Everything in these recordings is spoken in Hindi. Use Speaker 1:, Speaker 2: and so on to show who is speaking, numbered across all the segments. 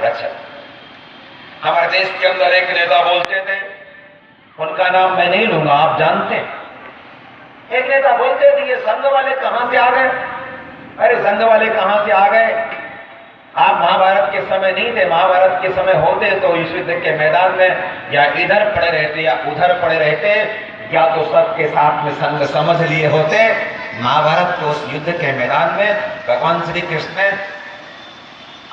Speaker 1: रचना। हमारे देश के अंदर एक नेता बोलते थे, उनका नाम मैं नहीं लूंगा, आप जानते हैं। एक नेता बोलते थे ये संघ वाले कहां से आ गए। अरे संघ वाले कहां से आ गए, आप महाभारत के समय नहीं थे। महाभारत के समय होते तो इस युद्ध के मैदान में या इधर पड़े रहते या उधर पड़े रहते, या तो सबके साथ में संघ समझ लिए होते। महाभारत के उस युद्ध के मैदान में भगवान श्री कृष्ण ने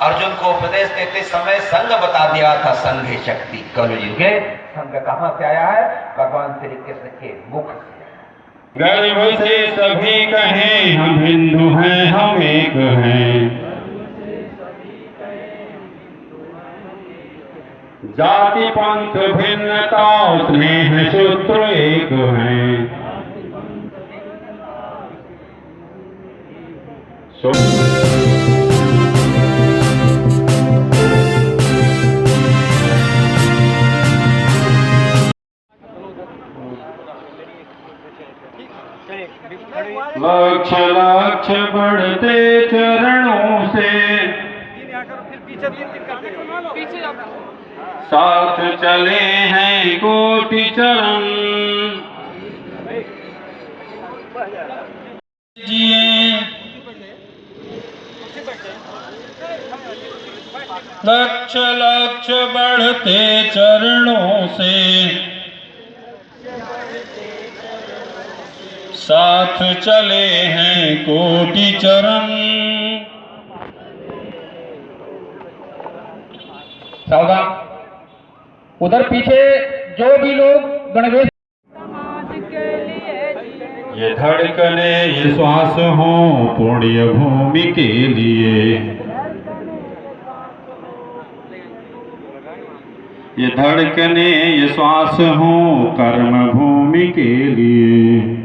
Speaker 1: अर्जुन को उपदेश देते समय संघ बता दिया था, संघ शक्ति। कलयुगे संघ कहां से आया है? भगवान श्री कृष्ण के मुख से।
Speaker 2: गर्व से सभी कहें हम हिंदू हैं, हम एक हैं। जाति पंथ भिन्नता स्नेह सूत्र एक हैं। लक्ष्य लक्ष्य बढ़ते चरणों से साथ चले हैं कोटि चरण। जिए लक्ष्य लक्ष्य बढ़ते चरणों से साथ चले हैं कोटि चरण।
Speaker 3: सावधान, उधर पीछे जो भी लोग गणवेश।
Speaker 2: ये धड़कने ये श्वास हो पुण्य भूमि के लिए। ये धड़कने ये श्वास हो कर्म भूमि के लिए।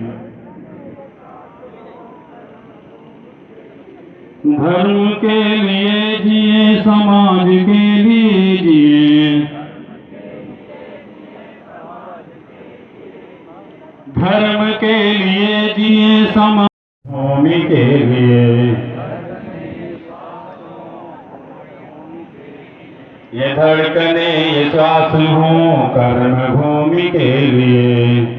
Speaker 2: धर्म के लिए जिए, समाज के लिए जिए। धर्म के लिए जिए, समाज भूमि के लिए। ये धड़कने ये श्वास हो कर्म भूमि के लिए।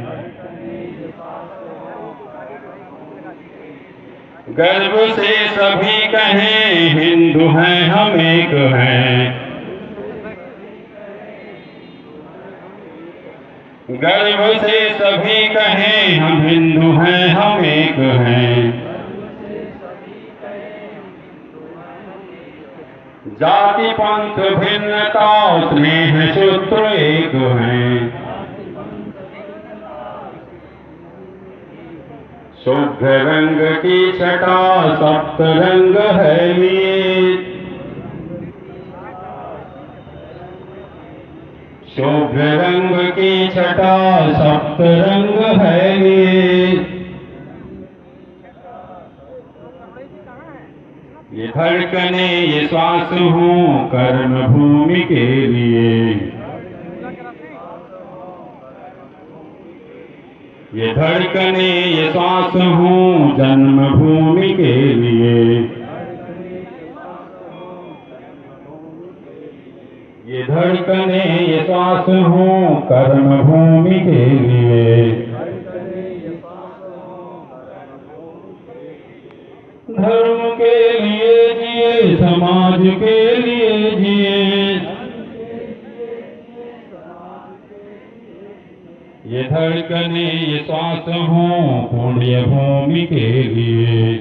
Speaker 2: गर्व से सभी कहें हिंदू हैं, हम एक हैं। गर्व से सभी कहें हम हिंदू हैं, हम एक हैं। जाति पंथ भिन्नता स्नेह सूत्र एक हैं। शुभ्र रंग की छटा सप्त रंग है लिए। शुभ्र रंग की छटा सप्त रंग है लिए। ये धड़कने ये श्वास हो कर्म भूमि के लिए। ये धड़कने ये श्वास हो जन्म भूमि के लिए। ये धड़कने ये श्वास हो कर्म भूमि के लिए। धर्म के लिए जिए, समाज के लिए जिए। ये धड़कने ये श्वास हो पुण्य भूमि के लिए।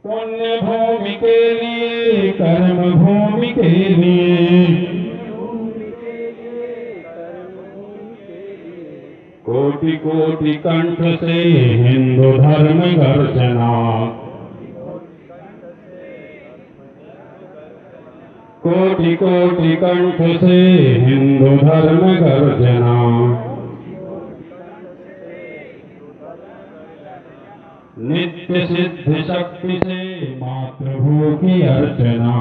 Speaker 2: पुण्य भूमि के लिए, कर्म भूमि के लिए। कोटि कोटि कंठ से हिंदू धर्म गर्जना। कोटि कोटि कंठ से हिंदू धर्म गर्जना। नित्य सिद्ध शक्ति से मातृभू की अर्चना।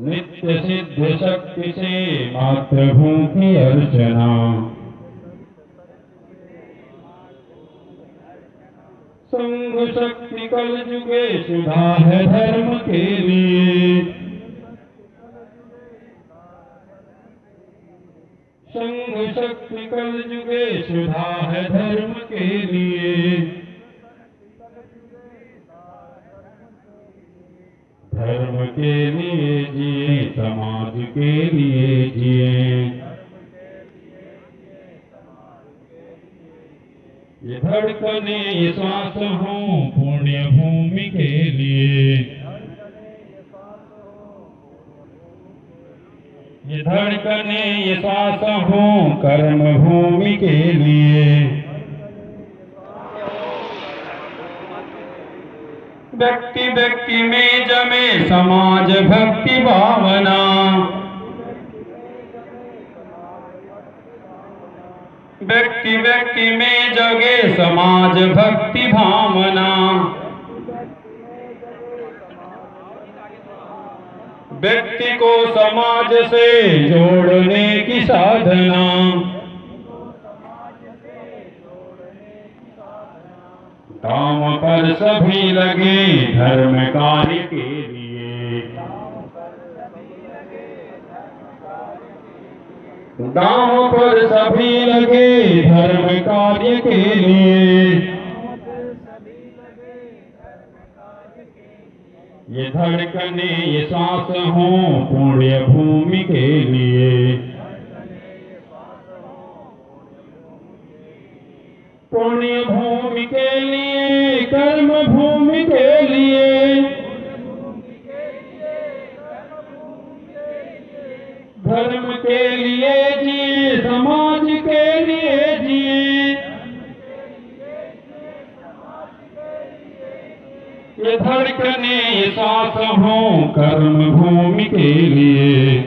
Speaker 2: नित्य सिद्ध शक्ति से मातृभू की अर्चना। संघ शक्ति कल जुगे सुधा है धर्म के लिए। संघ शक्ति कल जुगे सुधा है धर्म के लिए। धर्म के लिए जिए, समाज के लिए जिए। ये धड़कने ये श्वास हों पुण्य भूमि के लिए। ये धड़कने ये श्वास हों कर्म भूमि के लिए। व्यक्ति व्यक्ति में जमे समाज भक्ति भावना। व्यक्ति व्यक्ति में जगे समाज भक्ति भावना। व्यक्ति को समाज से जोड़ने की साधना। काम पर सभी लगे धर्म कार्य के लिए। दांव पर सभी लगे धर्म कार्य के लिए। ये धड़कने ये सांस हों पुण्य भूमि के लिए। पुण्य भूमि के लिए, कर्म भूमि के लिए। धर्म के लिए जिए, समाज के लिए जिए। ये धड़कने ये सांस हों कर्म भूमि के लिए।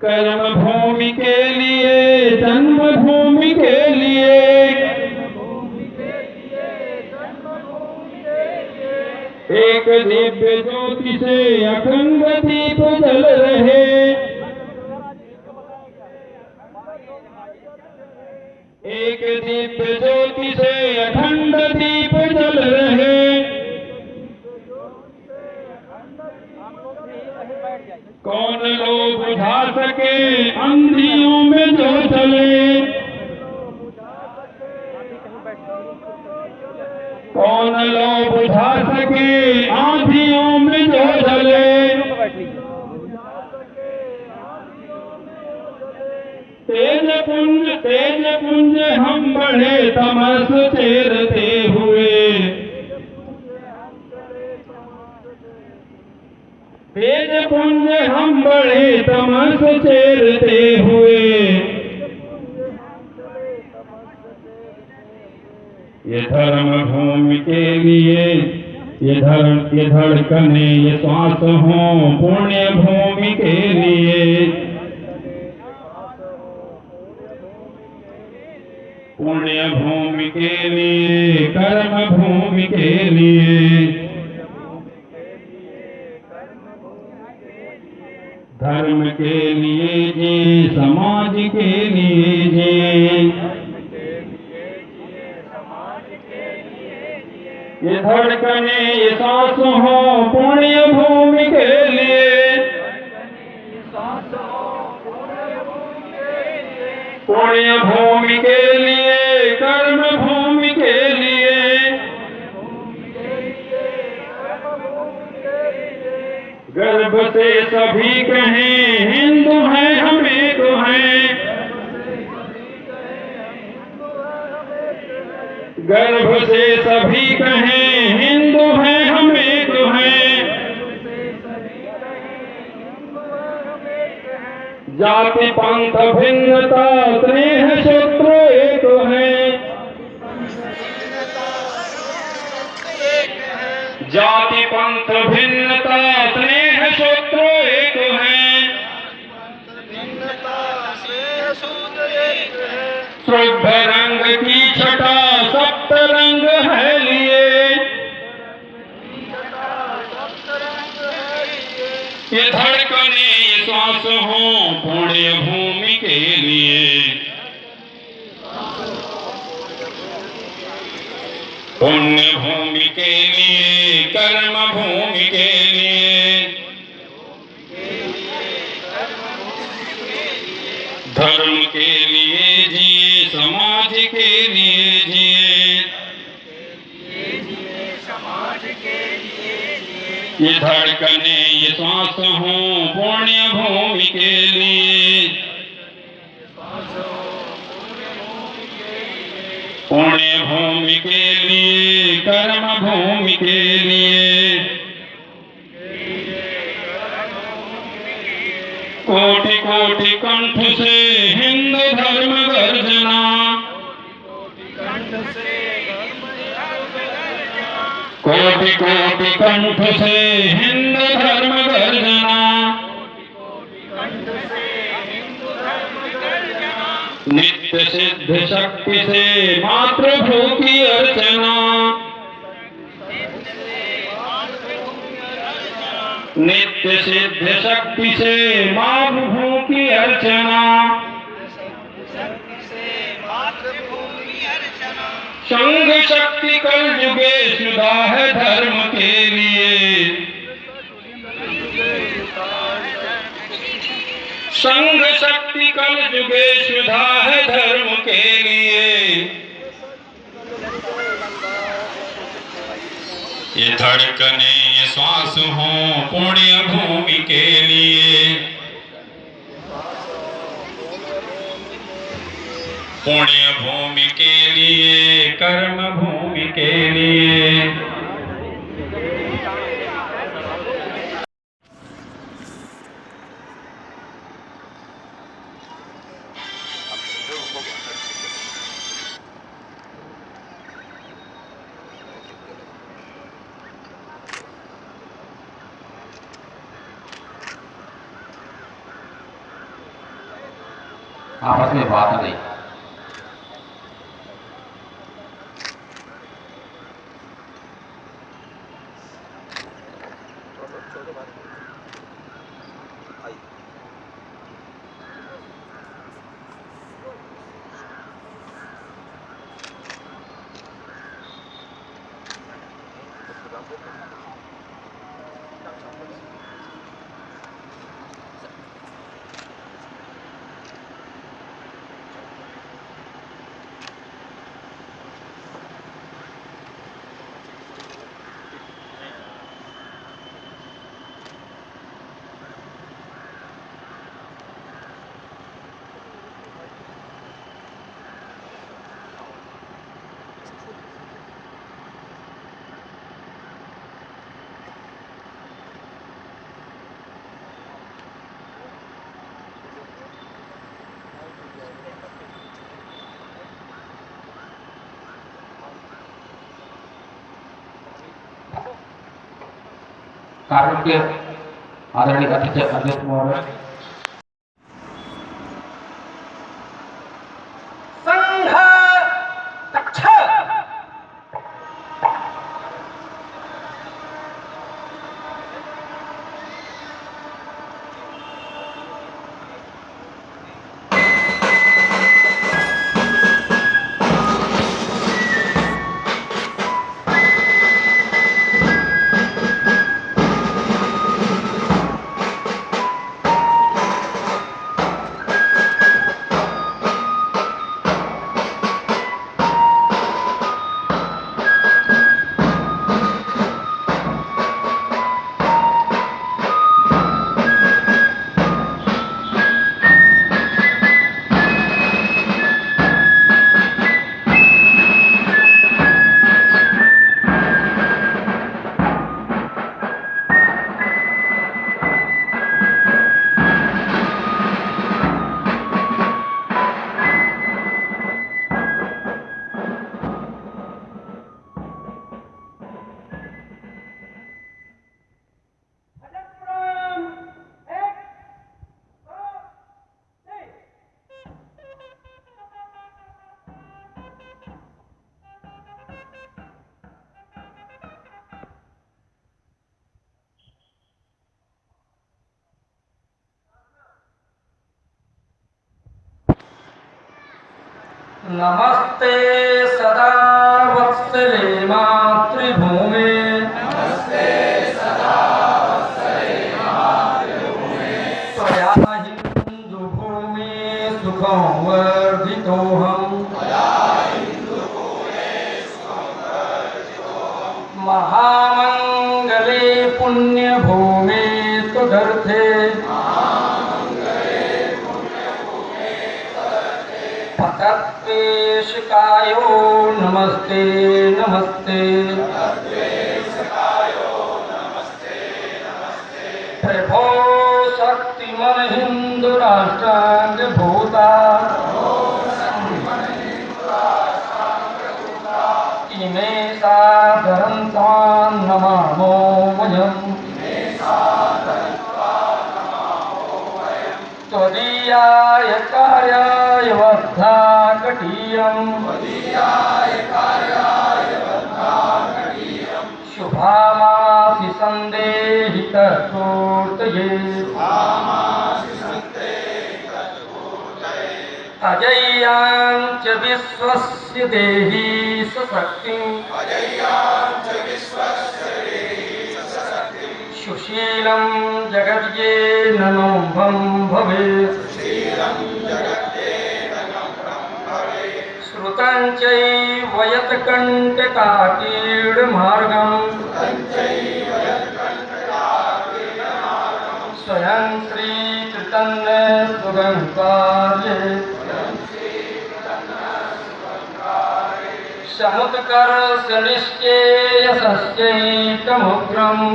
Speaker 2: कर्म भूमि के लिए, जन्म भूमि के लिए। एक दिव्य ज्योति से अखंड दीप जल रहे। एक दिव्य ज्योति से अखंड दीप जल रहे। कौन लोग बुझा सके अंधियों में जो चले। कौन लोग बुझा सके आंधियों में जो जले। तेज पुंज हम बढ़े तमस चेरते हुए। तेज पुंज हम बढ़े तमस चेरते हुए। ये धर्म भूमि के लिए, ये धड़कने ये श्वास हों पुण्य भूमि के लिए। पुण्य भूमि के लिए, कर्म भूमि के लिए। धर्म के लिए जी, समाज के लिए जी। ये धड़कने ये सांस हों पुण्य भूमि के लिए। पुण्य भूमि के लिए, कर्म भूमि के लिए। गर्भ से सभी कहें हिंदू हैं हम एक हैं। गर्भ से सभी कहें हिंदू हैं हम एक हैं। जाति पंथ भिन्नता स्नेह शत्रु एक हैं। जाति पंथ भिन्नता स्नेह शत्रु एक हैं। शुद्ध रंग की छटा सप्त रंग है लिए। ये धड़कने ये श्वास हों पुण्य भूमि के लिए। पुण्य भूमि के लिए, कर्म भूमि के लिए, धर्म के लिए जिए, समाज के लिए जिए, ये धड़कने ये श्वास हों पुण्य भूमि के लिए, पुण्य भूमि के लिए, कर्म भूमि के लिए, कोटि कोटि कंठ से हिंदू धर्म गर्जना, कोटि कोटि कंठ से हिंदू धर्म गर्जना, नित्य सिद्ध शक्ति से मातृभू की अर्चना, नित्य सिद्ध शक्ति से मातृभू की अर्चना, संघ शक्ति कल युगे सुधा है धर्म के लिए, संघ शक्ति कल युगे सुधा है धर्म के लिए, ये धड़कने ये श्वास हों पुण्य भूमि के लिए, पुण्य भूमि के लिए, कर्म भूमि के लिए।
Speaker 3: आपस में बात नहीं। कारण के आदरणीय अध्यक्ष महोदय,
Speaker 1: संघ तक्ष
Speaker 4: नमस्ते सदा वत्सले मातृभूमे त्वया हिन्दुभूमे सुखं वर्धितोऽहम् महामंगले पुण्यभूमे त्वदर्थे पतत्वेशकायो नमस्ते नमस्ते प्रभो शक्तिमन हिंदु राष्ट्रांग भूता इमे सादरं त्वां नमामो वयम् त्वदीयाय कार्याय वर्धाकटीयम् शुभामासि सन्देहि तत्पूर्तये अजय्यां च विश्वस्य देहि सशक्तिम् सुशीलं जगद्येन नम्भं भवेत् श्रुतं चैव यत्कण्टकाकीर्णमार्गम् स्वयं श्रीकृतन्न सुगङ्कार्ये समुत्कर्ष निश्चेयसस्यैकमुग्रम्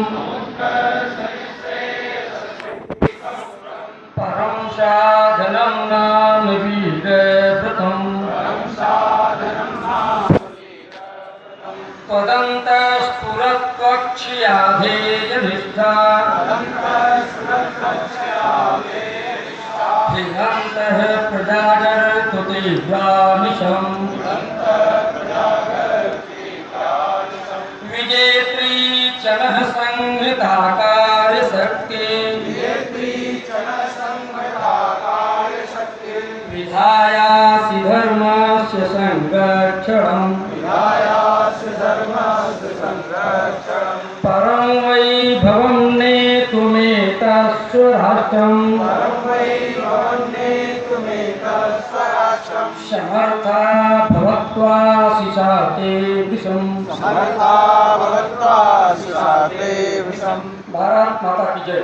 Speaker 4: परं साधनं नाम वीरव्रतम् त्वदन्तःस्फुरत्वक्ष्याधेयनिष्ठा धिगन्तः प्रजागर्तु तीव्रानिशम् विजेत्री चणः संहृताकार्य शक्ति विधायासि धर्मस्य संरक्षणम् परं वैभवं नेतुमेतस्य राष्ट्रम् समर्था भवत्वा शिशाते विषम् भारत माता की जय।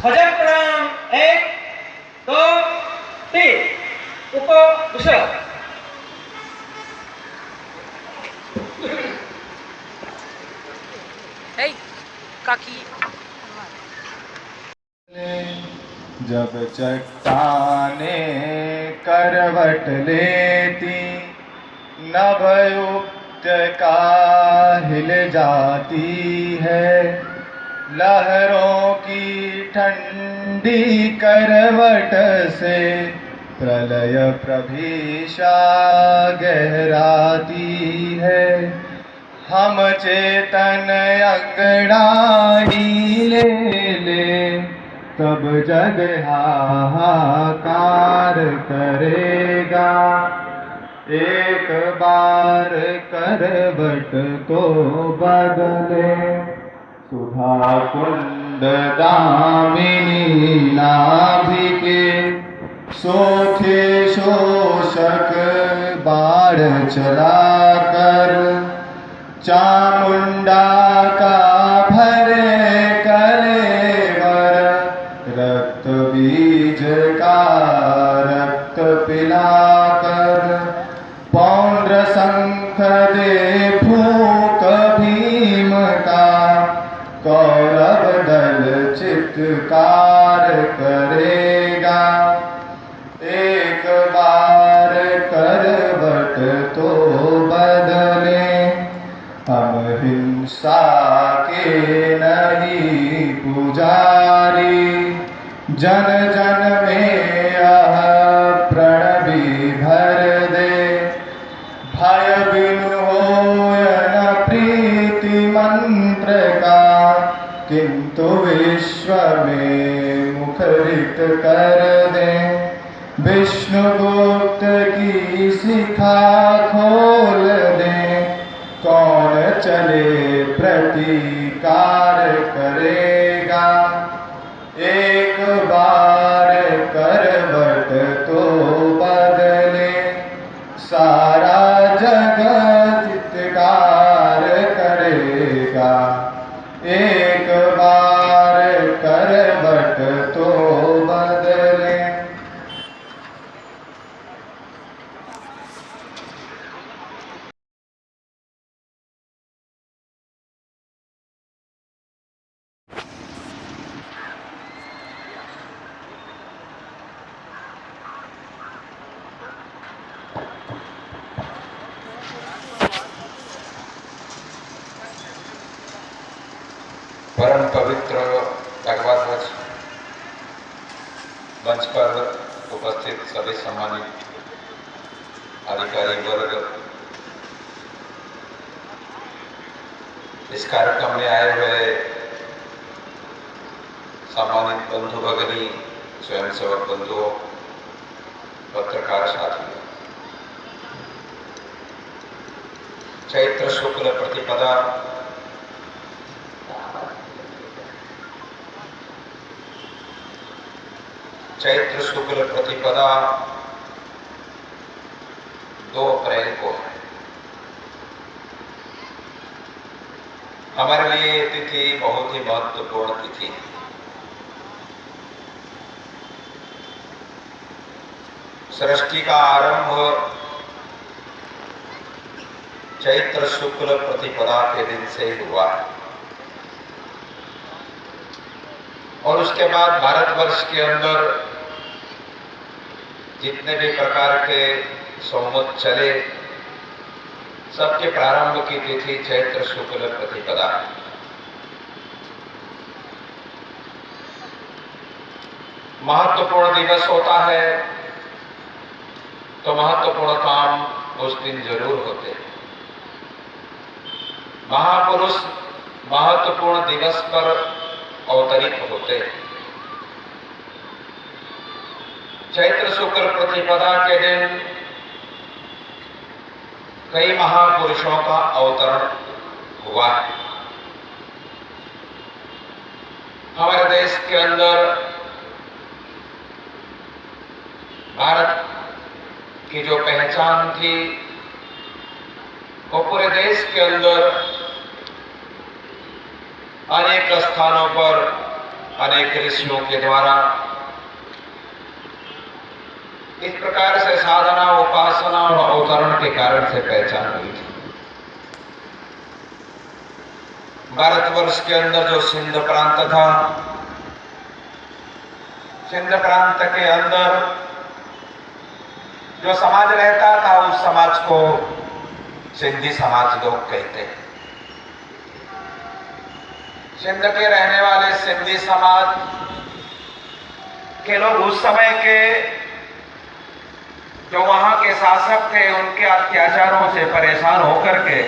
Speaker 5: भजन प्रणाम 1 2 3 उपविश
Speaker 6: काकी
Speaker 7: जब चट्टाने करवट लेती नभयुक्त का हिल जाती है, लहरों की ठंडी करवट से प्रलय प्रभीषा गहराती है। हम चेतन अंगड़ाई ले ले तब जग हाहाकार करेगा। एक बार करवट को बदले सुधा कुंड दामिनी नाभिके सोखे शोषक बाढ़ चलाकर चामुंडा का भरे कलेवर रक्त बीज का रक्त पिलाकर पौंड्र शंख दे फूक भीम का कौरव दल चित्कार करेगा। एक बार करवट तो बदले हम हिंसा के नहीं पुजारी। जन जन में यह प्रण भी भर दे भय बिनु होयन प्रीति मंत्र का। किंतु विश्व में मुखरित कर दे विष्णुगुप्त की शिखा खोल दे, कौन चले प्रतिकार करेगा। एक बार करवट तो बदले, सारा जगत चित्कार करेगा। एक बार करवट तो बदले।
Speaker 3: परम पवित्र भगवत ध्वज मंच पर उपस्थित सभी सम्मानित अधिकारी वर्ग, इस कार्यक्रम में आए हुए सम्मानित बंधु भगिनी, स्वयंसेवक बंधुओं, पत्रकार साथियों, चैत्र शुक्ल प्रतिपदा चैत्र शुक्ल प्रतिपदा 2 अप्रैल को है। हमारे लिए ये तिथि बहुत ही महत्वपूर्ण तिथि है। सृष्टि का आरंभ चैत्र शुक्ल प्रतिपदा के दिन से हुआ है और उसके बाद भारतवर्ष के अंदर जितने भी प्रकार के सोमत चले, सबके प्रारंभ की तिथि चैत्र शुक्ल प्रतिपदा है। महत्वपूर्ण दिवस होता है तो महत्वपूर्ण काम उस दिन जरूर होते हैं। महापुरुष महत्वपूर्ण दिवस पर अवतरित होते हैं। चैत्र शुक्ल प्रतिपदा के दिन कई महापुरुषों का अवतरण हुआ है। हमारे देश के अंदर भारत की जो पहचान थी वो पूरे देश के अंदर अनेक स्थानों पर अनेक ऋषियों के द्वारा इस प्रकार से साधना, उपासना और अवतरण के कारण से पहचान हुई थी। भारतवर्ष के अंदर जो सिंध प्रांत था, सिंध प्रांत के अंदर जो समाज रहता था उस समाज को सिंधी समाज लोग कहते हैं। सिंध के रहने वाले सिंधी समाज के लोग उस समय के जो वहां के शासक थे उनके अत्याचारों से परेशान होकर के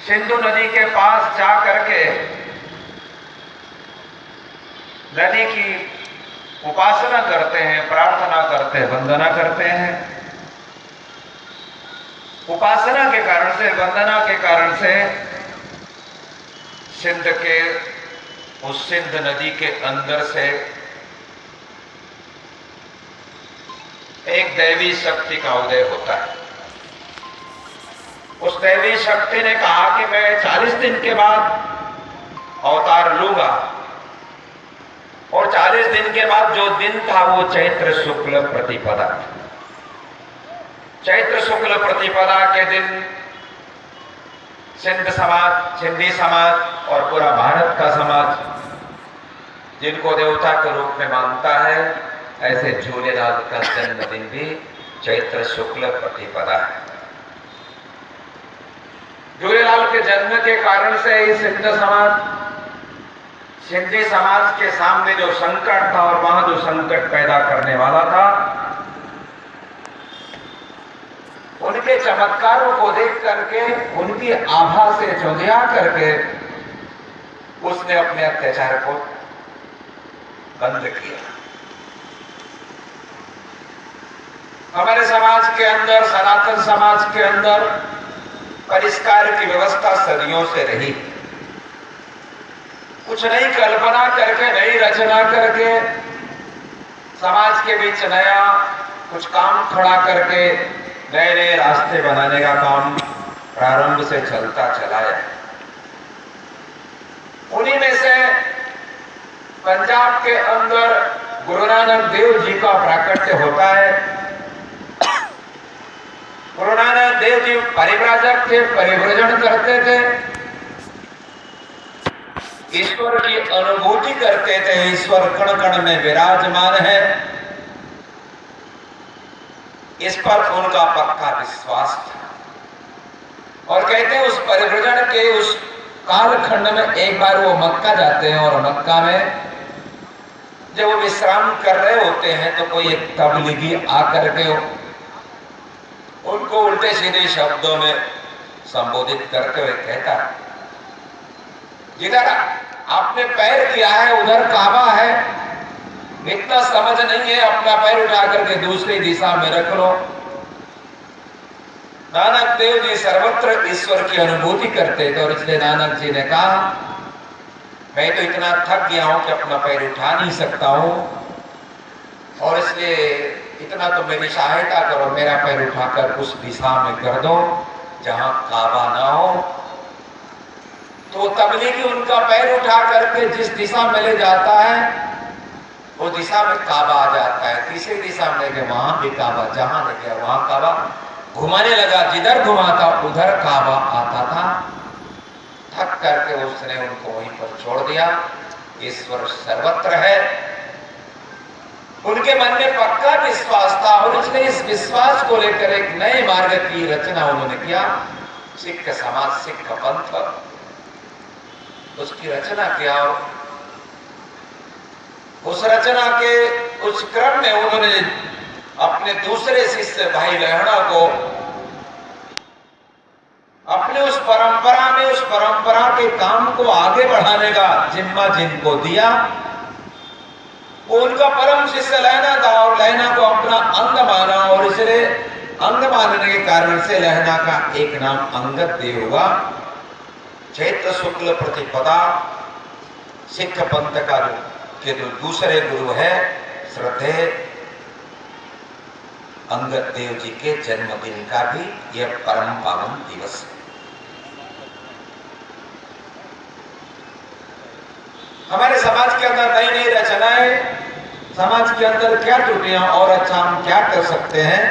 Speaker 3: सिंधु नदी के पास जा करके नदी की उपासना करते हैं, प्रार्थना करते हैं, वंदना करते हैं। उपासना के कारण से, वंदना के कारण से सिंध के उस सिंध नदी के अंदर से एक दैवी शक्ति का उदय होता है। उस दैवी शक्ति ने कहा कि मैं 40 दिन के बाद अवतार लूंगा और 40 दिन के बाद जो दिन था वो चैत्र शुक्ल प्रतिपदा। चैत्र शुक्ल प्रतिपदा के दिन सिंध समाज, सिंधी समाज और पूरा भारत का समाज जिनको देवता के रूप में मानता है, ऐसे झूलेलाल का जन्मदिन भी चैत्र शुक्ल प्रतिपदा है। झूलेलाल के जन्म के कारण से इस सिंध समाज, सिंधी समाज के सामने जो संकट था और वहां जो संकट पैदा करने वाला था, उनके चमत्कारों को देख करके, उनकी आभा से चौंधिया करके उसने अपने अत्याचार को बंद किया। हमारे समाज के अंदर, सनातन समाज के अंदर परिष्कार की व्यवस्था सदियों से रही। कुछ नई कल्पना करके, नई रचना करके समाज के बीच नया कुछ काम खड़ा करके नए नए रास्ते बनाने का काम प्रारंभ से चलता चला है। उन्हीं में से पंजाब के अंदर गुरु नानक देव जी का प्राकट्य होता है। गुरु नानक देव जी परिव्राजक थे, परिव्रजन करते थे, ईश्वर की अनुभूति करते थे। ईश्वर कण कण में विराजमान है, इस पर उनका पक्का विश्वास था। और कहते हैं उस परिव्रजन के उस कालखंड में एक बार वो मक्का जाते हैं और मक्का में जब वो विश्राम कर रहे होते हैं तो कोई एक तबलीगी आकर के उनको उल्टे सीधे शब्दों में संबोधित करते हुए कहता है, जिधर आपने पैर किया है उधर काबा है, इतना समझ नहीं है, अपना पैर उठा करके दूसरी दिशा में रख लो। नानक देव जी सर्वत्र ईश्वर की अनुभूति करते थे और इसलिए नानक जी ने कहा, मैं तो इतना थक गया हूं कि अपना पैर उठा नहीं सकता हूं, और इसलिए इतना तो मेरी सहायता करो, मेरा पैर उठाकर उस दिशा में कर दो जहां काबा ना हो। तो तबलीगी उनका पैर उठा करके जिस दिशा में ले जाता है वो दिशा में काबा आ जाता है। तीसरी दिशा में लेके वहां भी काबा, जहां ले गया वहां काबा। घुमाने लगा, जिधर घुमाता उधर काबा आता था। थक करके उसने उनको वहीं पर छोड़ दिया। ईश्वर सर्वत्र है, उनके मन में पक्का विश्वास था और इसलिए इस विश्वास को लेकर एक नए मार्ग की रचना उन्होंने किया। सिख समाज, सिख पंथ, उसकी रचना किया। उस रचना के उस क्रम में उन्होंने अपने दूसरे शिष्य भाई लहड़ा को अपने उस परंपरा में, उस परंपरा के काम को आगे बढ़ाने का जिम्मा जिनको दिया, वो उनका परम शिष्य लहना था और लहना को अपना अंग माना और इसलिए अंग मानने के कारण से लहना का एक नाम अंगद देव हुआ। चैत्र शुक्ल प्रतिपदा सिख पंथ का के जो दूसरे गुरु है श्रद्धेय अंगद देव जी के जन्मदिन का भी यह परम पावन दिवस है। हमारे समाज के अंदर नई नई रचनाएं, समाज के अंदर क्या त्रुटियां और अच्छा हम क्या कर सकते हैं,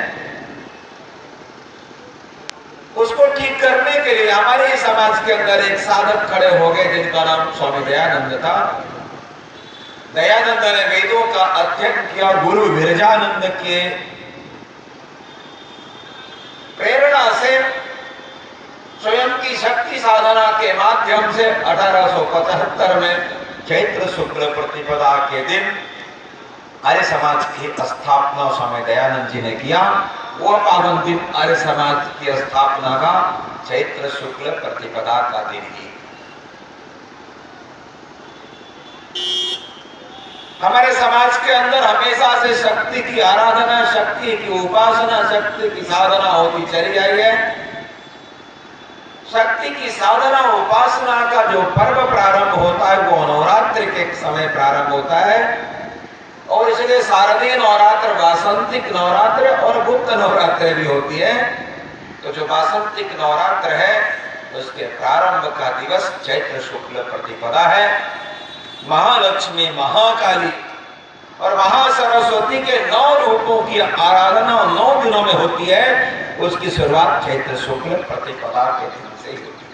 Speaker 3: उसको ठीक करने के लिए हमारे समाज के अंदर एक साधक खड़े हो गए जिनका नाम स्वामी दयानंद था। दयानंद ने वेदों का अध्ययन किया, गुरु विरजानंद के प्रेरणा से स्वयं की शक्ति साधना के माध्यम से 1875 में चैत्र शुक्ल प्रतिपदा के दिन आर्य समाज की स्थापना स्वामी दयानंद जी ने किया। वह पावन दिन आर्य समाज की स्थापना का चैत्र शुक्ल प्रतिपदा का दिन ही। हमारे समाज के अंदर हमेशा से शक्ति की आराधना, शक्ति की उपासना, शक्ति की साधना होती चली आई है। शक्ति की साधना उपासना का जो पर्व प्रारंभ होता है वो नवरात्रि के समय प्रारंभ होता है और इसलिए शारदीय नवरात्र, वासंतिक नवरात्र और गुप्त नवरात्र भी होती है। तो जो वासंतिक नवरात्र है उसके प्रारंभ का दिवस चैत्र शुक्ल प्रतिपदा है। महालक्ष्मी, महाकाली और महासरस्वती के 9 रूपों की आराधना 9 दिनों में होती है। उसकी शुरुआत चैत्र शुक्ल प्रतिपदा के दिन से ही होती है।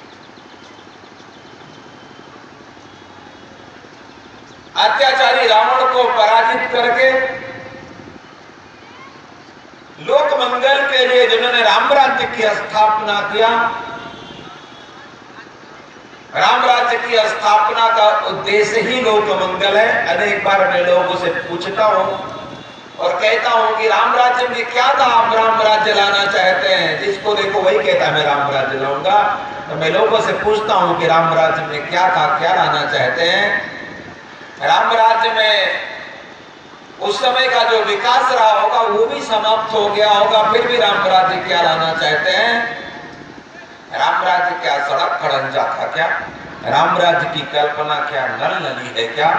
Speaker 3: अत्याचारी रावण को पराजित करके लोक मंगल के लिए जिन्होंने राम राज्य की स्थापना किया, राम राज्य की स्थापना का उद्देश्य ही लोक मंगल है। अनेक बार मैं लोगों से पूछता हूं और कहता हूं कि राम राज्य में क्या था, आप राम राज्य लाना चाहते हैं? जिसको देखो वही कहता है मैं राम राज्य लाऊंगा। तो मैं लोगों से पूछता हूं कि राम राज्य में क्या था, क्या लाना चाहते हैं? राम राज्य में उस समय का जो विकास रहा होगा वो भी समाप्त हो गया होगा, फिर भी राम राज्य क्या लाना चाहते हैं? राम राज्य क्या सड़क खड़ंजा था क्या? राम राज्य की कल्पना क्या नल नली है क्या?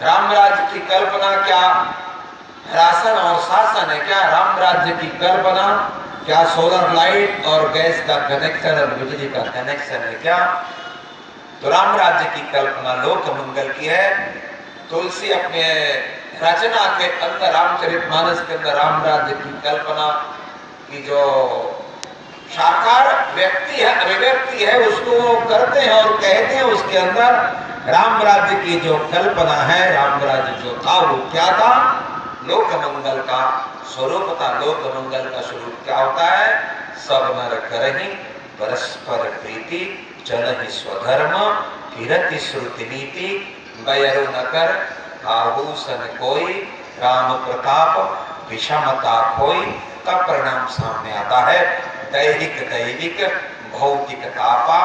Speaker 3: राम राज्य की कल्पना क्या राशन और शासन है क्या? राम राज्य की कल्पना क्या सोलर लाइट और गैस का कनेक्शन और बिजली का कनेक्शन है क्या? तो राम राज्य की कल्पना लोक मंगल की है। तुलसी अपने रचना के अंदर, रामचरितमानस के अंदर राम राज्य की कल्पना की जो साकार व्यक्ति है, अभिव्यक्ति है, उसको वो करते हैं और कहते हैं। उसके अंदर राम राज्य की जो कल्पना है, राम राज्य जो था वो क्या था? लोक मंगल का स्वरूप था। लोक मंगल का स्वरूप क्या होता है? सब नर करहि परस्पर प्रीति, चलहि स्वधर्म, कीरति श्रुति नीति, बैरु न कर काहू सन कोई, राम प्रताप विषमता कोई। का परिणाम सामने आता है, दैहिक दैविक भौतिक तापा,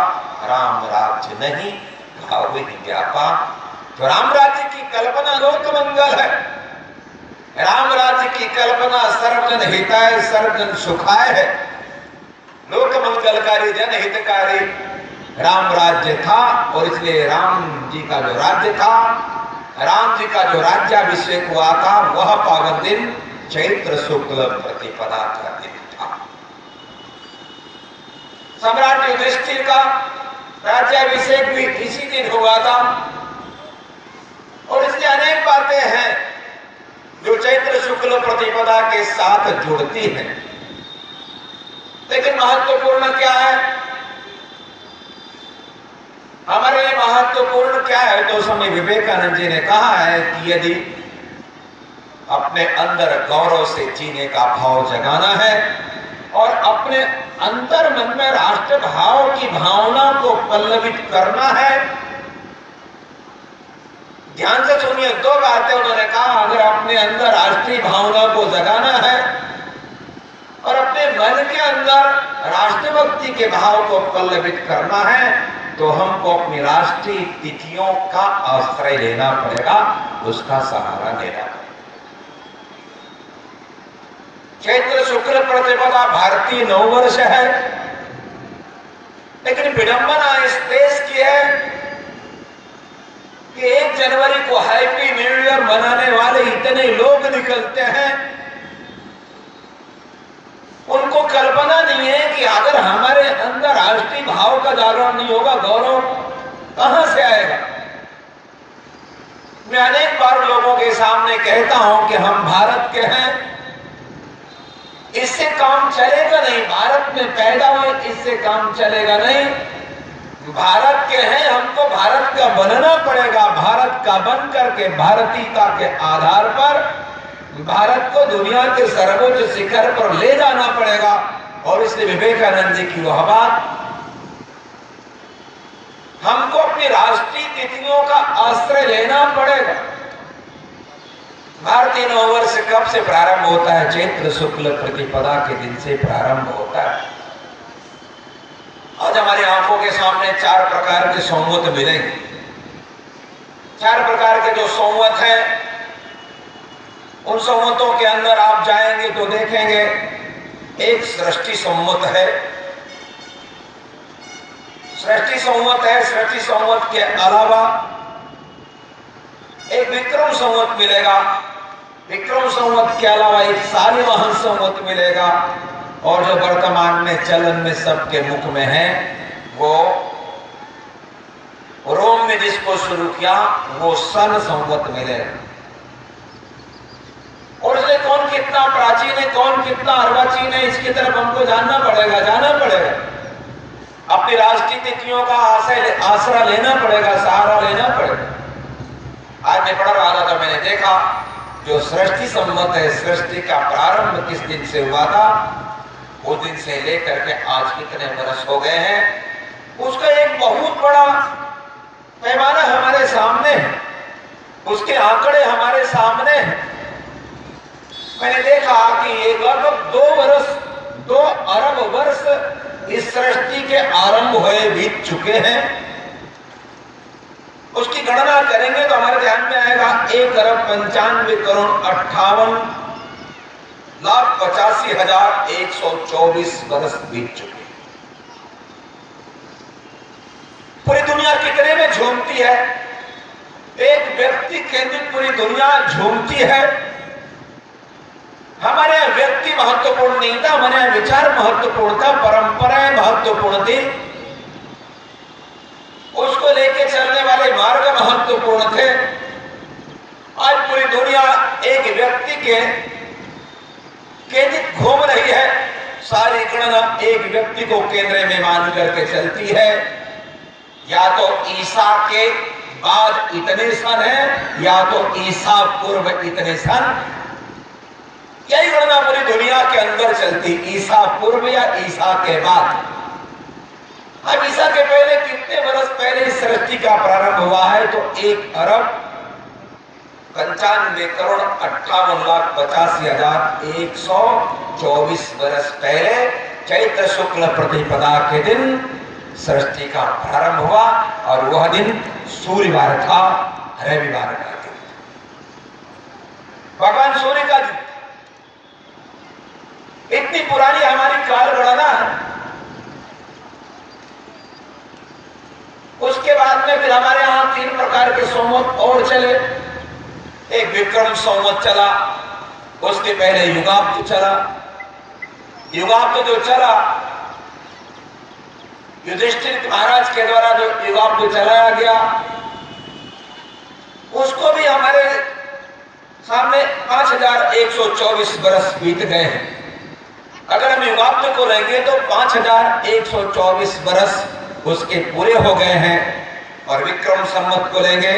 Speaker 3: राम राज्य नहीं काहू ही व्यापा। तो राम राज्य की कल्पना लोक मंगल है। राम राज्य की कल्पना सर्वजन हिताय सर्वजन सुखाय है। लोक मंगलकारी जन हितकारी राम राज्य था। और इसलिए राम जी का जो राज्य था, राम जी का जो राज्याभिषेक हुआ था, वह पावन दिन चैत्र शुक्ल प्रतिपदा का दिन था। सम्राट युधिष्ठिर का राज्याभिषेक भी इसी दिन हुआ था। और इसलिए अनेक बातें हैं जो चैत्र शुक्ल प्रतिपदा के साथ जुड़ती हैं। लेकिन महत्वपूर्ण क्या है? हमारे लिए महत्वपूर्ण क्या है? तो स्वामी विवेकानंद जी ने कहा है कि यदि अपने अंदर गौरव से जीने का भाव जगाना है और अपने अंतर मन में राष्ट्र भाव की भावना को पल्लवित करना है। ध्यान से सुनिए, दो बातें उन्होंने कहा। अगर अपने अंदर राष्ट्रीय भावना को जगाना है और अपने मन के अंदर राष्ट्रभक्ति के भाव को पल्लवित करना है, तो हमको अपनी राष्ट्रीय तिथियों का आश्रय लेना पड़ेगा, उसका सहारा लेना पड़ेगा। चैत्र शुक्ल प्रतिपदा भारतीय नववर्ष है, लेकिन विडंबना इस देश की है कि 1 जनवरी को हैप्पी न्यू ईयर मनाने वाले इतने लोग निकलते हैं, उनको कल्पना नहीं है कि अगर हमारे अंदर राष्ट्रीय भाव का जागरण नहीं होगा, गौरव कहां से आएगा। मैं अनेक बार लोगों के सामने कहता हूं कि हम भारत के हैं, इससे काम चलेगा नहीं। भारत में पैदा हुए, इससे काम चलेगा नहीं। भारत के हैं, हमको भारत का बनना पड़ेगा। भारत का बन करके भारतीयता के आधार पर भारत को दुनिया के सर्वोच्च शिखर पर ले जाना पड़ेगा। और इसलिए विवेकानंद जी की वह बात, हमको अपनी राष्ट्रीय तिथियों का आश्रय लेना पड़ेगा। भारतीय नववर्ष कब से प्रारंभ होता है? चैत्र शुक्ल प्रतिपदा के दिन से प्रारंभ होता है। आज हमारी आंखों के सामने 4 प्रकार के संवत मिलेंगे। 4 प्रकार के जो संवत हैं, उन संवतों के अंदर आप जाएंगे तो देखेंगे, एक सृष्टि संवत है। सृष्टि संवत है। सृष्टि संवत के अलावा एक विक्रम संवत मिलेगा। विक्रम संवत के अलावा एक शालिवाहन संवत मिलेगा। और जो वर्तमान में चलन में सबके मुख में है, वो रोम में जिसको शुरू किया, वो सन संवत मिलेगा। और इसलिए कौन कितना प्राचीन है, कौन कितना अर्वाचीन है, इसकी तरफ हमको जाना पड़ेगा, जाना पड़ेगा। अपनी राष्ट्रीय तिथियों का आसरा लेना पड़ेगा, सहारा लेना पड़ेगा। आज मैं पढ़ रहा था तो मैंने देखा, जो सृष्टि संवत है, सृष्टि का प्रारंभ किस दिन से हुआ था, उस दिन से लेकर के आज कितने वर्ष हो गए हैं, उसका एक बहुत बड़ा पैमाना हमारे सामने है। उसके आंकड़े हमारे सामने हैं। मैंने देखा कि ये लगभग 2 अरब वर्ष इस सृष्टि के आरंभ हुए बीत चुके हैं। उसकी गणना करेंगे तो हमारे ध्यान में आएगा 1,95,58,85,124 बरस बीत चुके। पूरी दुनिया कितने में झूमती है? एक व्यक्ति केंद्रित पूरी दुनिया झूमती है। हमारे व्यक्ति महत्वपूर्ण नहीं था, हमारे विचार महत्वपूर्ण था, परंपराएं महत्वपूर्ण थी, उसको लेके चलने वाले मार्ग महत्वपूर्ण थे। आज पूरी दुनिया एक व्यक्ति के केंद्रित घूम रही है। सारी गणना एक व्यक्ति को केंद्र में मान करके चलती है। या तो ईसा के बाद इतने सन है, या तो ईसा पूर्व इतने सन। यही गणना पूरी दुनिया के अंदर चलती, ईसा पूर्व या ईसा के बाद। अब ईसा के पहले कितने वर्ष पहले इस सृष्टि का प्रारंभ हुआ है? तो 1,95,58,85,124 वर्ष पहले चैत्र शुक्ल प्रतिपदा के दिन सृष्टि का प्रारंभ हुआ, और वह दिन सूर्यवार था, रविवार का दिन। भगवान सूर्य का दिन। इतनी पुरानी हमारी काल गणना है। उसके बाद में फिर हमारे यहां 3 प्रकार के संवत और चले। एक विक्रम संवत चला, उसके पहले युगाब्द चला। युगाब्द जो चला, युधिष्ठिर महाराज के द्वारा जो युगाब्द चलाया गया, उसको भी हमारे सामने 5,124 बरस बीत गए हैं। अगर हम युगाब्द को लेंगे तो 5,124 बरस उसके पूरे हो गए हैं। और विक्रम संवत को लेंगे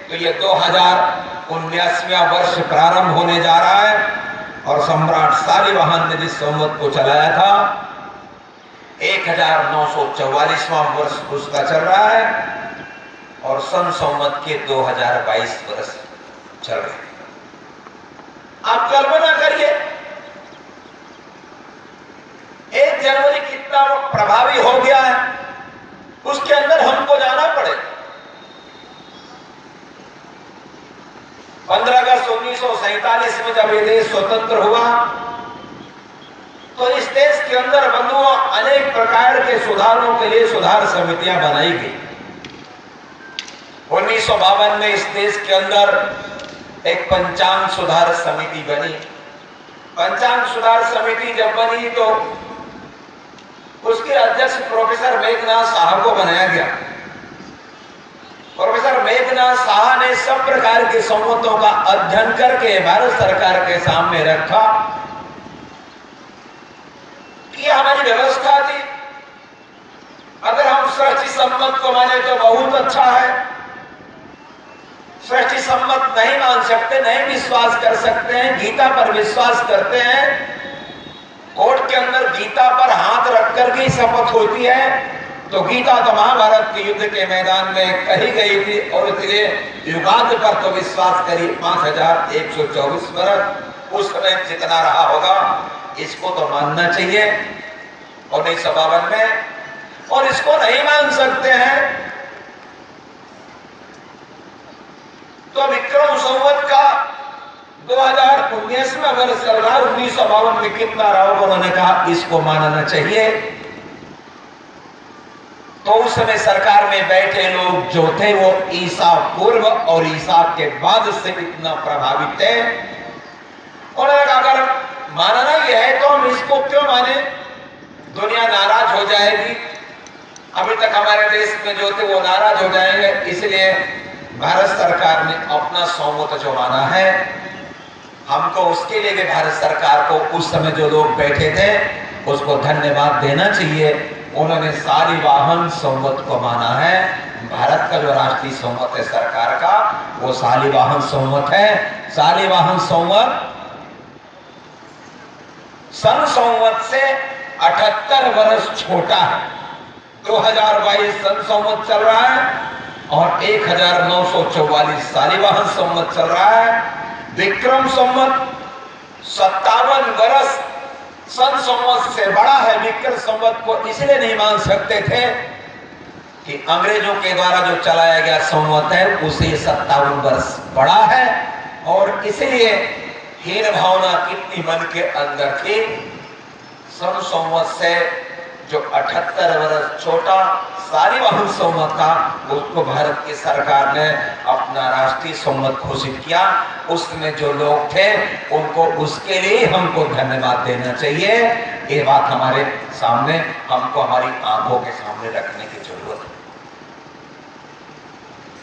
Speaker 3: तो ये 2019वां वर्ष प्रारंभ होने जा रहा है। और सम्राट शालिवाहन ने जिस संवत को चलाया था, 1944वां वर्ष उसका चल रहा है, और सन संवत के 2022 वर्ष चल रहे हैं। आप कल्पना करिए 1 जनवरी कितना प्रभावी हो गया है, उसके अंदर हमको जाना पड़े। 15 अगस्त 1947 में जब ये देश स्वतंत्र हुआ, तो इस देश के अंदर बंधुओं अनेक प्रकार के सुधारों के लिए सुधार समितियां बनाई गई। 1952 में इस देश के अंदर एक पंचांग सुधार समिति बनी। पंचांग सुधार समिति जब बनी तो उसके अध्यक्ष प्रोफेसर मेघनाथ साहा को बनाया गया। प्रोफेसर मेघनाथ साहा ने सब प्रकार के संवतों का अध्ययन करके भारत सरकार के सामने रखा कि हमारी व्यवस्था थी। अगर हम सृष्टि सम्मत को माने तो बहुत अच्छा है, सृष्टि सम्मत नहीं मान सकते, नहीं विश्वास कर सकते हैं, गीता पर विश्वास करते हैं, कोर्ट के अंदर गीता पर हाथ रख करके शपथ होती है, तो गीता तो महाभारत के युद्ध के मैदान में कही गई थी। और इसलिए युगांत पर तो विश्वास करिए 5,124 वर्ष उस समय जितना रहा होगा, इसको तो मानना चाहिए। 1952 में, और इसको नहीं मान सकते हैं तो विक्रम संवत का 2019वां वर्ष चल रहा है। 1952 में कितना रहा होगा, उन्होंने कहा इसको मानना चाहिए। तो उस समय सरकार में बैठे लोग जो थे वो ईसा पूर्व और ईसा के बाद से इतना प्रभावित थे। उन्होंने कहा अगर मानना ही है तो हम इसको क्यों माने, दुनिया नाराज हो जाएगी। अभी तक हमारे देश में जो थे वो नाराज हो जाएंगे, इसलिए भारत सरकार ने अपना संवत जो माना है, हमको उसके लिए भी भारत सरकार को उस समय जो लोग बैठे थे उसको धन्यवाद देना चाहिए। उन्होंने शालिवाहन संवत को माना है। भारत का जो राष्ट्रीय संवत है सरकार का, वो शालिवाहन संवत है। शालिवाहन संवत सन संवत से 78 वर्ष छोटा है। 2022 सन संवत चल रहा है और 1944 शालिवाहन संवत चल रहा है। विक्रम संवत 57 वर्ष सन संवत से बड़ा है। विक्रम संवत को इसलिए नहीं मान सकते थे कि कि अंग्रेजों के द्वारा जो चलाया गया संवत है उसे 57 वर्ष बड़ा है, और इसलिए हीन भावना कितनी मन के अंदर थी। सन संवत से जो 78 वर्ष छोटा सालीवाहन संवत था, उसको भारत की सरकार ने अपना राष्ट्रीय संवत घोषित किया। उसमें जो लोग थे उनको उसके लिए हमको धन्यवाद देना चाहिए। ये बात हमारे सामने, हमको हमारी आंखों के सामने रखने की जरूरत है।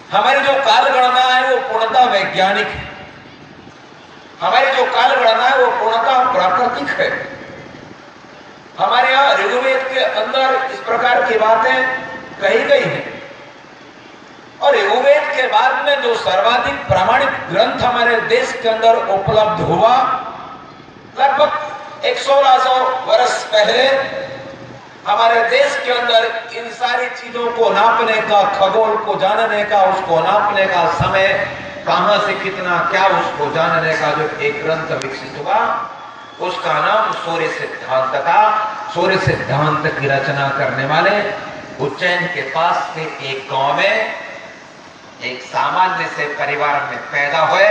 Speaker 3: हमारी जो काल गणना है वो पूर्णतः वैज्ञानिक है, हमारी जो काल गणना है वो पूर्णतः प्राकृतिक है। हमारे यहाँ ऋग्वेद के अंदर इस प्रकार की बातें कही गई हैं, और ऋग्वेद के बाद में जो सर्वाधिक प्रामाणिक ग्रंथ हमारे देश के अंदर उपलब्ध हुआ, लगभग 1600 वर्ष पहले हमारे देश के अंदर इन सारी चीजों को नापने का, खगोल को जानने का, उसको नापने का समय कहां से कितना क्या, उसको जानने का जो एक ग्रंथ विकसित हुआ, उसका नाम सूर्य सिद्धांत था। सूर्य सिद्धांत की रचना करने वाले उज्जैन के पास के एक गांव में एक सामान्य से परिवार में पैदा हुए,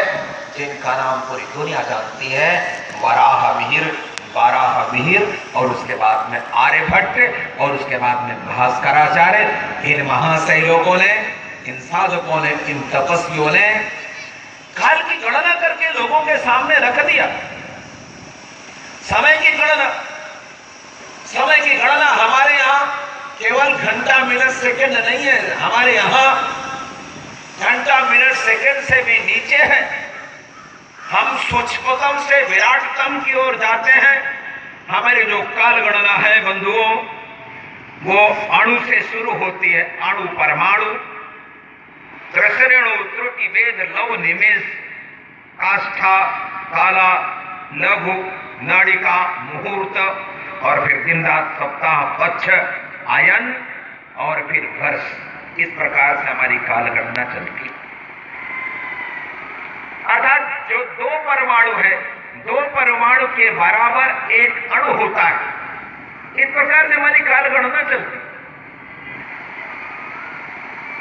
Speaker 3: जिनका नाम पूरी दुनिया जानती है, वराहमिहिर, बाराहमिहिर, और उसके बाद में आर्यभट्ट, और उसके बाद में भास्कराचार्य। इन महाशय लोगों ने, इन साधकों ने, इन तपस्वियों ने काल की गणना करके लोगों के सामने रख दिया। समय की गणना, समय की गणना हमारे यहाँ केवल घंटा मिनट सेकंड नहीं है, हमारे यहाँ घंटा मिनट सेकंड से भी नीचे है। हम सूक्ष्मतम से विराटतम की ओर जाते हैं। हमारी जो काल गणना है बंधुओं, वो अणु से शुरू होती है, अणु परमाणु, त्रसरेणु, त्रुटि, वेद, लव, निमेष, काष्ठा, काला, लघु, नाड़िका, मुहूर्त, और फिर दिन रात, सप्ताह, पक्ष, आयन, और फिर वर्ष। इस प्रकार से हमारी काल गणना चलती है। अर्थात जो दो परमाणु है, दो परमाणु के बराबर एक अणु होता है। इस प्रकार से हमारी काल गणना चलती है।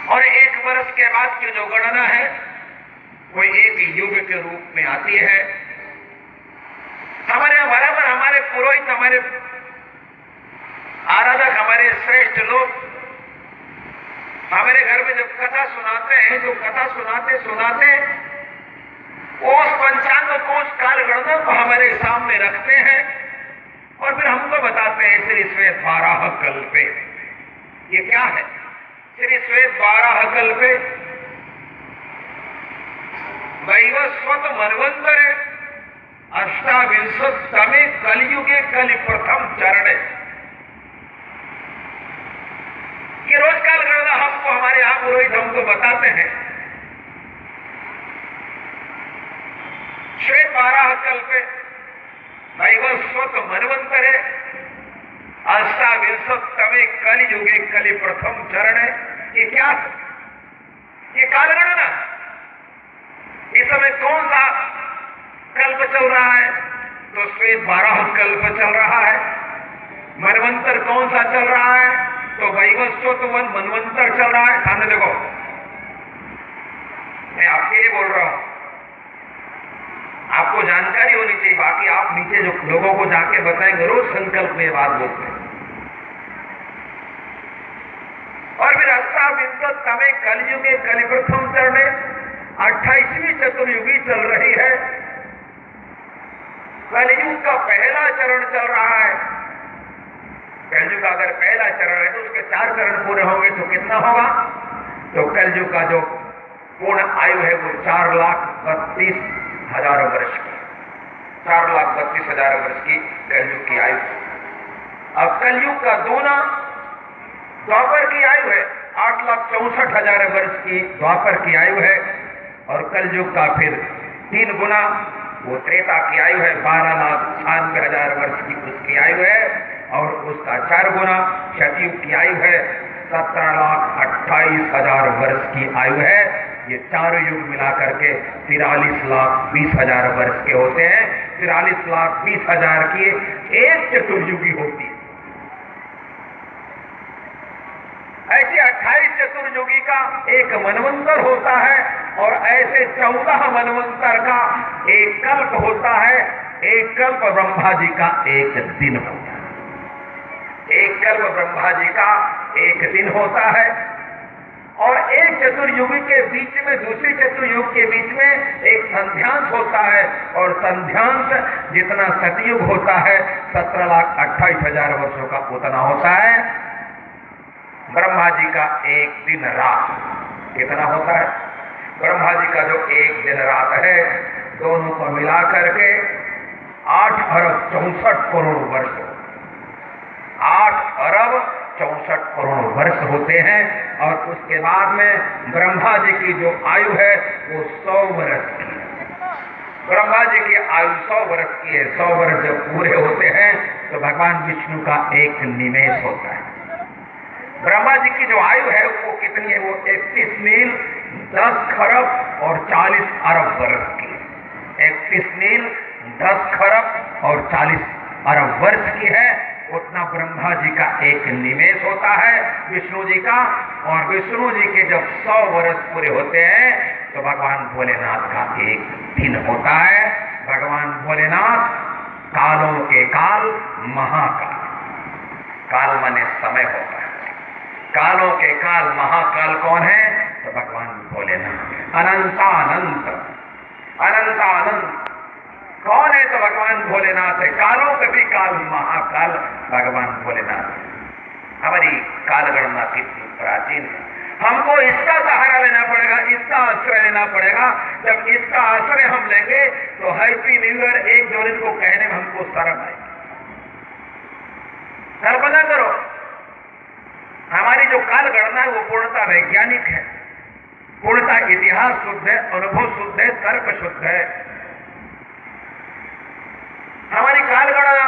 Speaker 3: और एक वर्ष के बाद की जो गणना है वो एक युग के रूप में आती है। हमारे यहाँ बराबर हमारे पुरोहित, हमारे आराधक, हमारे श्रेष्ठ लोग हमारे घर में जब कथा सुनाते हैं, तो कथा सुनाते सुनाते उस पंचांग को, उस काल गणना को हमारे सामने रखते हैं, और फिर हमको बताते हैं श्री श्वेत 12 कल्पे। ये क्या है? श्री श्वेत 12 कल्पे वैवस्वत मनवंतरे अष्टाविंशतमे कलयुगे कलि प्रथम चरणे। ये रोज काल गणना हमको हमारे यहाँ पुरोहित हमको बताते हैं। श्वेत 12 कल्पे वैवस्वत मनवंतरे अष्टाविंशतमे कलयुगे कलि प्रथम चरणे। ये क्या है? ये काल गणना। इस समय कौन सा कल्प चल रहा है? तो श्वेत 12 कल्प चल रहा है। मनवंतर कौन सा चल रहा है? तो वैवस्वत मनवंतर चल रहा है। सामने देखो, मैं आपके लिए बोल रहा हूं, आपको जानकारी होनी चाहिए। बाकी आप नीचे जो लोगों को जाके बताएंगे, रोज संकल्प में बात बोलते हैं। और फिर अष्टाविंशतमे कलयुगे कलि प्रथम चरणे, 28वीं चतुर्युगी चल रही है। कलयुग का पहला चरण चल रहा है। कलयुग का अगर पहला चरण है तो उसके 4 चरण पूरे होंगे तो कितना होगा? तो कलयुग का जो पूर्ण आयु है वो 4,32,000 वर्ष की, 4,32,000 वर्ष की कलयुग की आयु। अब कलयुग का दूना द्वापर की आयु है, 8,64,000 वर्ष की द्वापर की आयु है। और कलयुग का फिर 3 गुना वो त्रेता की आयु है, 12,96,000 वर्ष की उसकी आयु है। और उसका 4 गुना सतयुग की आयु है, 17,28,000 वर्ष की आयु है। ये चारों युग मिलाकर के 43,20,000 वर्ष के होते हैं। 43,20,000 की एक चतुर्युगी होती है।
Speaker 1: ऐसे 28 चतुर्युगी का एक मनवंतर होता है और ऐसे 14 मनवंतर का एक कल्प होता है। एक कल्प ब्रह्मा जी का एक दिन होता है। एक कल्प ब्रह्मा जी का एक दिन होता है और एक चतुर्युगी के बीच में, दूसरी चतुर्युग के बीच में एक संध्यांश होता है और संध्यांश जितना सतयुग होता है 17,28,000 वर्षों का उतना होता है। ब्रह्मा जी का एक दिन रात कितना होता है? ब्रह्मा जी का जो एक दिन रात है, दोनों को मिला करके 8 अरब 64 करोड़ वर्ष, 8 अरब 64 करोड़ वर्ष होते हैं। और उसके बाद में ब्रह्मा जी की जो आयु है वो 100 वर्ष की है। ब्रह्मा जी की आयु 100 वर्ष की है। 100 वर्ष जब पूरे होते हैं तो भगवान विष्णु का एक निमेष होता है। ब्रह्मा जी की जो आयु है वो कितनी है? वो 31 मील 10 खरब और 40 अरब वर्ष की है। 31 मील 10 खरब और 40 अरब वर्ष की है। उतना ब्रह्मा जी का एक निमेष होता है विष्णु जी का। और विष्णु जी के जब 100 वर्ष पूरे होते हैं तो भगवान भोलेनाथ का एक दिन होता है। भगवान भोलेनाथ कालों के काल महाकाल, काल माने समय होता है। कालों के काल महाकाल कौन है? तो भगवान भोलेनाथ। अनंतानंत, अनंतानंत कौन है? तो भगवान भोलेनाथ है। कालों के भी काल महाकाल भगवान भोलेनाथ। हमारी काल गणना कितनी प्राचीन है। हमको इसका सहारा लेना पड़ेगा, इसका आश्रय लेना पड़ेगा। जब इसका आश्रय हम लेंगे तो हैप्पी न्यू ईयर 1 जनवरी को कहने में हमको शर्म आएगी। कल्पना करो, हमारी जो काल गणना है वो पूर्णता वैज्ञानिक है, पूर्णता इतिहास शुद्ध है, अनुभव शुद्ध है, तर्क शुद्ध है। हमारी काल गणना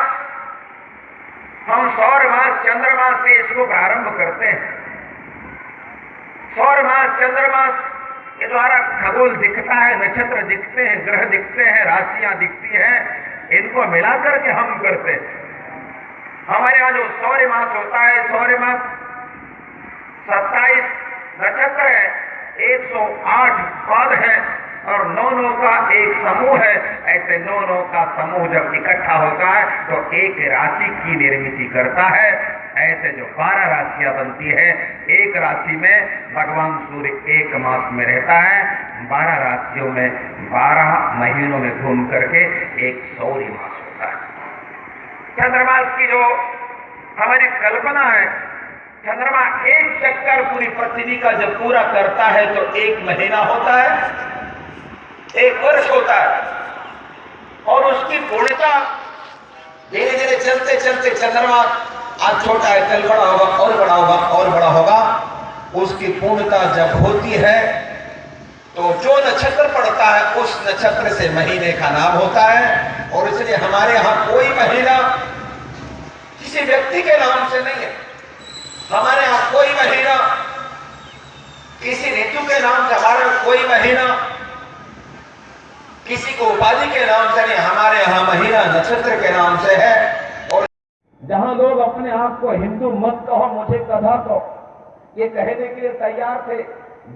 Speaker 1: हम सौर मास चंद्रमास से इसको प्रारंभ करते हैं। सौर मास चंद्रमास के द्वारा खगोल दिखता है, नक्षत्र दिखते हैं, ग्रह दिखते हैं, राशियां दिखती हैं, इनको मिलाकर के हम करते हैं। हमारे यहाँ जो सौर्य मास होता है, सौर्य मास 27 नक्षत्र है, 108 पद है और 9 का एक समूह है। ऐसे 9 का समूह जब इकट्ठा होता है तो एक राशि की निर्मित करता है। ऐसे जो 12 राशियां बनती है, एक राशि में भगवान सूर्य एक मास में रहता है, 12 राशियों में 12 महीनों में घूम करके एक सौर्य मास होता है। चंद्रमास की जो हमारी कल्पना है, चंद्रमा एक चक्कर पूरी पृथ्वी का जब पूरा करता है तो 1 महीना होता है, 1 वर्ष होता है। और उसकी पूर्णता धीरे धीरे चलते चलते चंद्रमा आज छोटा है, कल बड़ा होगा और बड़ा होगा और बड़ा होगा। उसकी पूर्णता जब होती है तो जो नक्षत्र पड़ता है उस नक्षत्र से महीने का नाम होता है। और इसलिए हमारे यहाँ कोई महीना किसी व्यक्ति के नाम से नहीं है। हमारे यहाँ कोई महीना किसी ऋतु के नाम से, हमारे कोई महीना किसी को उपाधि के नाम से नहीं, हमारे यहाँ महीना नक्षत्र के नाम से है। और
Speaker 5: जहां लोग अपने आप को हिंदू मत कहो, मुझे कथा कहो, ये कहने के लिए तैयार थे।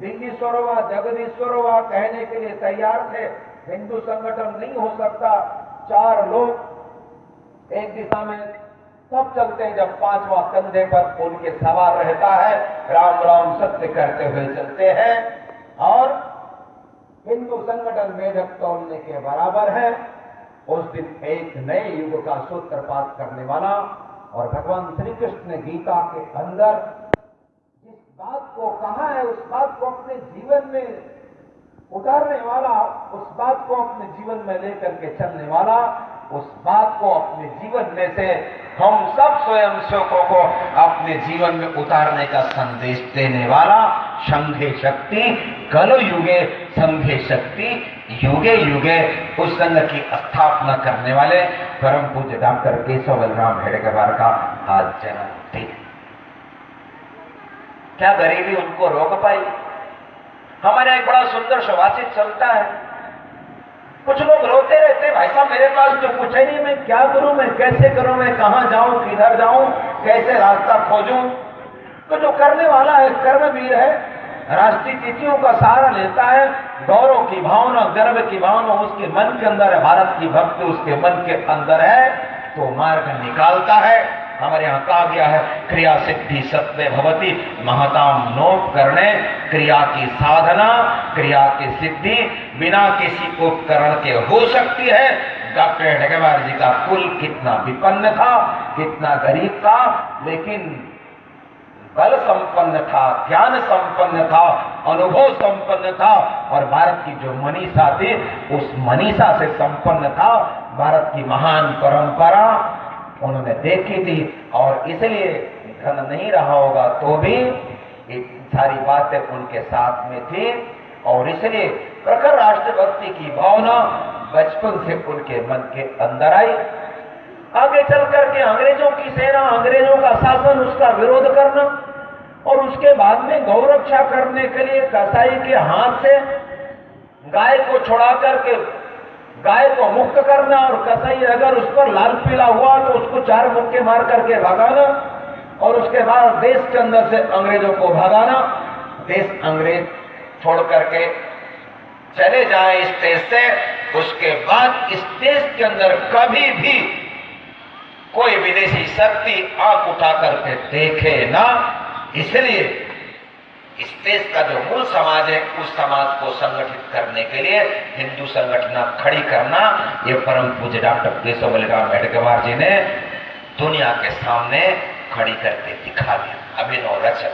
Speaker 5: दिल्लीश्वरवा जगदीश्वरवा कहने के लिए तैयार थे। हिंदू संगठन नहीं हो सकता। 4 लोग एक दिशा में तब चलते हैं जब 5वां कंधे पर उनके सवार रहता है, राम राम सत्य करते हुए चलते हैं। और हिंदू संगठन मेढक तोड़ने के बराबर है। उस दिन एक नए युग का सूत्रपात करने वाला और भगवान श्री कृष्ण ने गीता के अंदर जिस बात को कहा है उस बात को अपने जीवन में उतारने वाला, उस बात को अपने जीवन में लेकर के चलने वाला, उस बात को अपने जीवन में से हम सब स्वयं सेवकों को अपने जीवन में उतारने का संदेश देने वाला संघे शक्ति कल युगे संघे शक्ति युगे युगे उस संघ की स्थापना करने वाले परम पूज्य डॉक्टर केशव बलराम हेडगेवार का आज जन्मदिन। क्या गरीबी उनको रोक पाई? हमारे एक बड़ा सुंदर सुभाषित चलता है। कुछ लोग रोते रहते, भाई साहब मेरे पास तो कुछ है नहीं, मैं क्या करूं, मैं कैसे करूं, मैं कहां जाऊं, किधर जाऊं, कैसे रास्ता खोजूं। तो जो करने वाला है, कर्मवीर है, राष्ट्रीय तिथियों का सहारा लेता है, गौरव की भावना, गर्व की भावना उसके मन के अंदर है, भारत की भक्ति उसके मन के अंदर है, तो मार्ग निकालता है। हमारे यहाँ कहा गया है, क्रिया सिद्धि सत्य भवती महताम नोप करने, क्रिया की साधना, क्रिया की सिद्धि बिना किसी उपकरण के हो सकती है। डॉक्टर हेडगेवार जी का कुल कितना विपन्न था, कितना गरीब था, लेकिन बल संपन्न था, ज्ञान संपन्न था, अनुभव संपन्न था, और भारत की जो मनीषा थी उस मनीषा से संपन्न था। भारत की महान परंपरा उन्होंने देखी थी, और इसलिए धन नहीं रहा होगा तो भी ये सारी बातें उनके साथ में थी, और इसलिए प्रखर राष्ट्रभक्ति की भावना बचपन से उनके मन के अंदर आई। आगे चल करके अंग्रेजों की सेना, अंग्रेजों का शासन, उसका विरोध करना, और उसके बाद में गौ रक्षा करने के लिए कसाई के हाथ से गाय को छुड़ा करके गाय को मुक्त करना, और कसाई अगर उस पर लाल पीला हुआ तो उसको 4 मुक्के मार करके भगाना, और उसके बाद देश के अंदर से अंग्रेजों को भगाना। देश अंग्रेज छोड़ करके चले जाए इस देश से, उसके बाद इस देश के अंदर कभी भी कोई विदेशी शक्ति आंख उठा करके देखे ना। इसलिए इस देश का जो मूल समाज है, उस समाज को संगठित करने के लिए हिंदू संगठन खड़ी करना, ये परम पूज्य डॉक्टर केशव बलिराम हेडगेवार जी ने दुनिया के सामने खड़ी करके दिखा दिया। अभिनव रचना।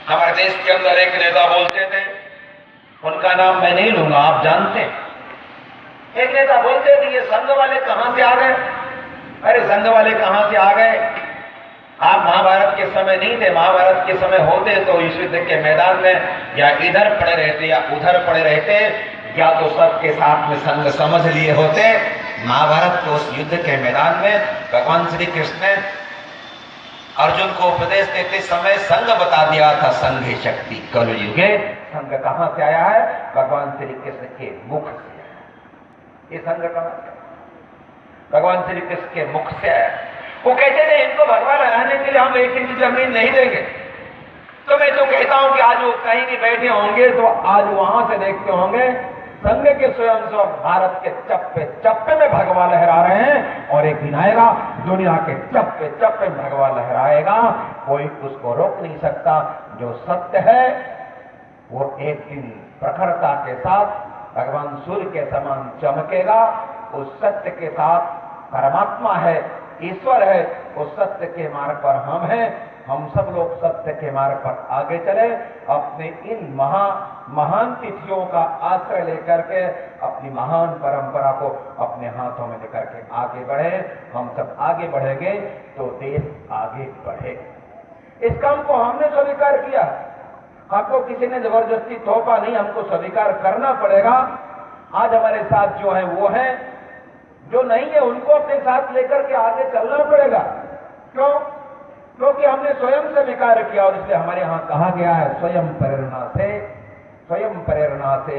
Speaker 5: हमारे देश के अंदर एक नेता बोलते थे, उनका नाम मैं नहीं लूंगा, आप जानते हैं। एक नेता बोलते थे, ये संघ वाले कहां से आ गए? अरे संघ वाले कहां से आ गए? आप महाभारत के समय नहीं थे, महाभारत के समय होते तो इस युद्ध के मैदान में या इधर पड़े रहते या उधर पड़े रहते, या तो सबके साथ में संघ समझ लिए होते। महाभारत के उस युद्ध के मैदान में भगवान श्री कृष्ण ने अर्जुन को उपदेश देते समय संघ बता दिया था, संघ शक्ति कलयुगे। संघ कहां से आया है? भगवान श्री कृष्ण के मुख से आया। ये संघ कहां से? भगवान श्री कृष्ण के मुख से आया। वो कहते थे, इनको भगवान रहने के लिए हम 1 इंच जमीन नहीं देंगे। तो मैं तो कहता हूं कि आज वो कहीं भी बैठे होंगे तो आज वहां से देखते होंगे संघ के स्वयं भारत के चप्पे चप्पे में भगवा लहरा रहे हैं, और एक दिन आएगा दुनिया के चप्पे चप्पे में भगवा लहराएगा, कोई उसको रोक नहीं सकता। जो सत्य है वो एक दिन प्रखरता के साथ भगवान सूर्य के समान चमकेगा। उस सत्य के साथ परमात्मा है, ईश्वर है, उस सत्य के मार्ग पर हम हैं। हम सब लोग सत्य के मार्ग पर आगे चले, अपने इन महान तिथियों का आश्रय लेकर के अपनी महान परंपरा को अपने हाथों में लेकर के आगे बढ़े। हम सब आगे बढ़ेंगे तो देश आगे बढ़ेगा। इस काम को हमने स्वीकार किया, हमको किसी ने जबरदस्ती थोपा नहीं, हमको स्वीकार करना पड़ेगा। आज हमारे साथ जो है वो है, जो नहीं है उनको अपने साथ लेकर के आगे चलना पड़ेगा। क्यों? क्योंकि हमने स्वयं से विकार किया, और इसलिए हमारे यहाँ कहा गया है, स्वयं प्रेरणा से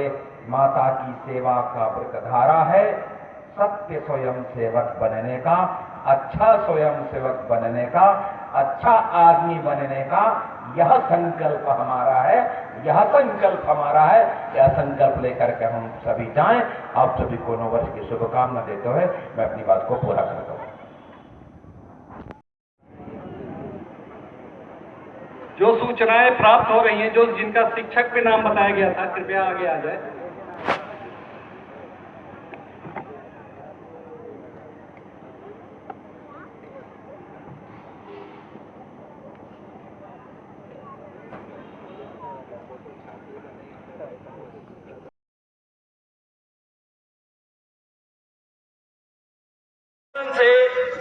Speaker 5: माता की सेवा का व्रतधारा है। सत्य स्वयं सेवक बनने का, अच्छा स्वयं सेवक बनने का, अच्छा आदमी बनने का यह संकल्प हमारा है, यह संकल्प हमारा है। यह संकल्प लेकर के हम सभी जाएं। आप सभी को नव वर्ष की शुभकामना देते हुए मैं अपनी बात को पूरा करता हूं।
Speaker 8: जो सूचनाएं प्राप्त हो रही हैं, जो जिनका शिक्षक पे नाम बताया गया था, कृपया आगे आ जाए। से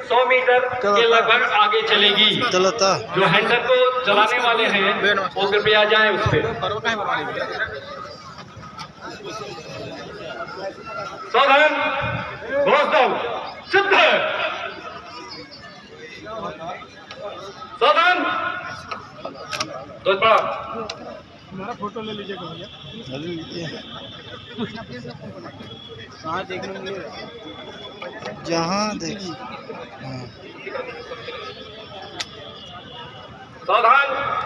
Speaker 8: 100 मीटर के लगभग आगे चलेगी। जो हैंडल को चलाने वाले हैं वो कृपया जाएं उस पे। सावधान, घोष दो, सिद्ध, सावधान,
Speaker 2: हमारा फोटो ले लीजिएगा भैया। कहाँ देखने मिलेगा? जहाँ देखिए।
Speaker 8: सावधान।